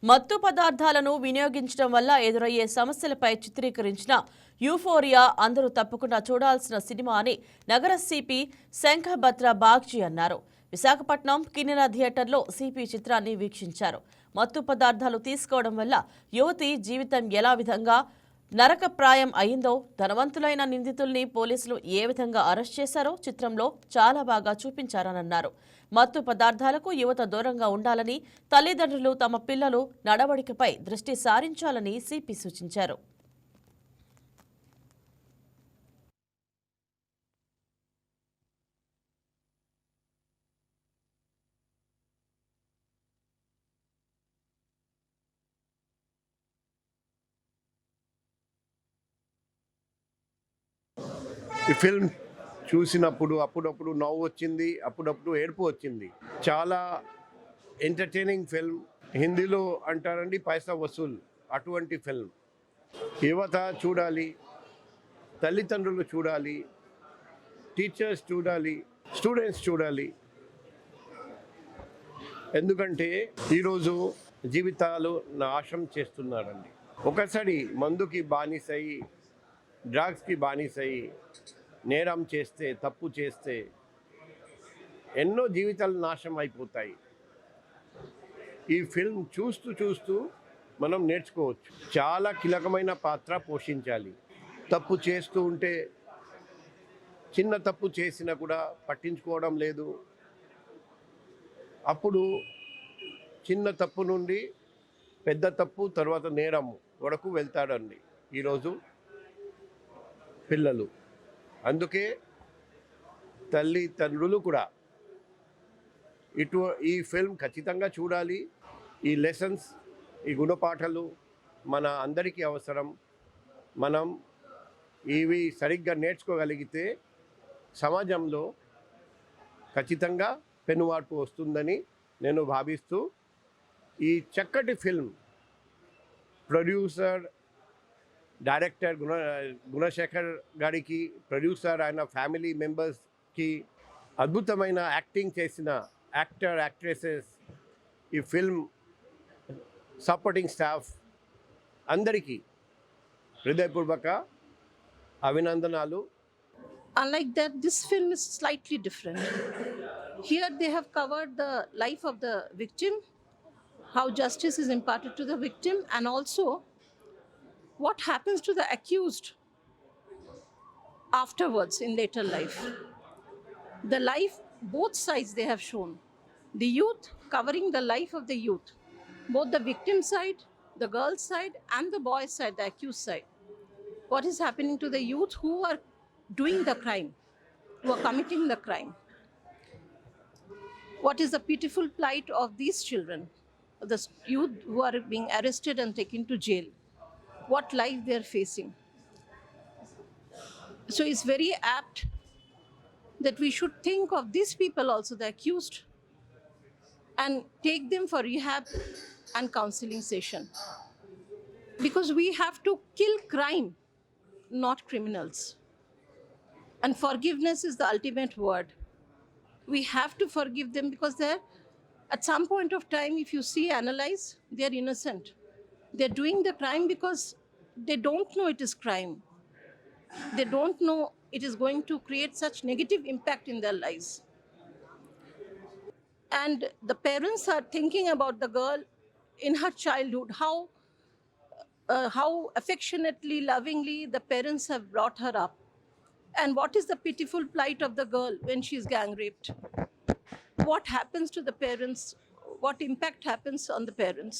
మత్తు పదార్థాలను వినియోగించడం వల్ల ఎదురయ్యే సమస్యలపై చిత్రీకరించిన యూఫోరియా అందరూ తప్పకుండా చూడాల్సిన సినిమా అని నగర సిపి శంఖభద్ర బాగ్జీ అన్నారు. విశాఖపట్నం కిన్నెర థియేటర్లో సిపి చిత్రాన్ని వీక్షించారు. మత్తు పదార్థాలు తీసుకోవడం వల్ల యువతి జీవితం ఎలా విధంగా నరకప్రాయం అయిందో, ధనవంతులైన నిందితుల్ని పోలీసులు ఏ విధంగా అరెస్ట్ చేశారో చిత్రంలో చాలా బాగా చూపించారన్నారు. మత్తు పదార్థాలకు యువత దూరంగా ఉండాలని, తల్లిదండ్రులు తమ పిల్లలు నడవడికపై దృష్టి సారించాలని సిపి సూచించారు. ఈ ఫిల్మ్ చూసినప్పుడు అప్పుడప్పుడు నవ్వు వచ్చింది, అప్పుడప్పుడు ఏడుపు వచ్చింది. చాలా ఎంటర్టైనింగ్ ఫిల్మ్. హిందీలో అంటారండి పైసా వసూల్, అటువంటి ఫిల్మ్. యువత చూడాలి, తల్లిదండ్రులు చూడాలి, టీచర్స్ చూడాలి, స్టూడెంట్స్ చూడాలి. ఎందుకంటే ఈరోజు జీవితాలు నాశనం చేస్తున్నారండి. ఒకసారి మందుకి బానిసై, డ్రగ్స్కి బానిసై నేరం చేస్తే, తప్పు చేస్తే ఎన్నో జీవితాలు నాశనం అయిపోతాయి. ఈ ఫిల్మ్ చూస్తూ చూస్తూ మనం నేర్చుకోవచ్చు. చాలా కీలకమైన పాత్ర పోషించాలి. తప్పు చేస్తూ ఉంటే, చిన్న తప్పు చేసినా కూడా పట్టించుకోవడం లేదు. అప్పుడు చిన్న తప్పు నుండి పెద్ద తప్పు, తర్వాత నేరం వరకు వెళ్తాడండి ఈరోజు పిల్లలు. అందుకే తల్లిదండ్రులు కూడా ఈ ఫిల్మ్ ఖచ్చితంగా చూడాలి. ఈ లెసన్స్, ఈ గుణపాఠాలు మన అందరికీ అవసరం. మనం ఇవి సరిగ్గా నేర్చుకోగలిగితే సమాజంలో ఖచ్చితంగా పెనుమార్పు వస్తుందని నేను భావిస్తూ, ఈ చక్కటి ఫిల్మ్ ప్రొడ్యూసర్, డైరెక్టర్ గుణశేఖర్ గారికి, ప్రొడ్యూసర్ ఆయన ఫ్యామిలీ మెంబర్స్కి, అద్భుతమైన యాక్టింగ్ చేసిన యాక్టర్, యాక్ట్రెసెస్, ఈ ఫిల్మ్ సపోర్టింగ్ స్టాఫ్ అందరికీ హృదయపూర్వక అభినందనాలు. Unlike that, this film is slightly different. Here they have covered the life of the victim, how justice is imparted to the victim, and also what happens to the accused afterwards in later life. The life, both sides they have shown. The youth, covering the life of the youth, both the victim side, the girl's side, and the boy's side, the accused side. What is happening to the youth who are doing the crime, who are committing the crime? What is the pitiful plight of these children, the youth who are being arrested and taken to jail? What life they are facing? So it's very apt that we should think of these people also, the accused, and take them for rehab and counseling session. Because we have to kill crime, not criminals. And forgiveness is the ultimate word. We have to forgive them because they're, at some point of time, if you see, analyze, they're innocent. They're doing the crime because they don't know it is crime. They don't know it is going to create such negative impact in their lives. And the parents are thinking about the girl in her childhood, how affectionately, lovingly the parents have brought her up. And what is the pitiful plight of the girl when she is gang raped? What happens to the parents? What impact happens on the parents?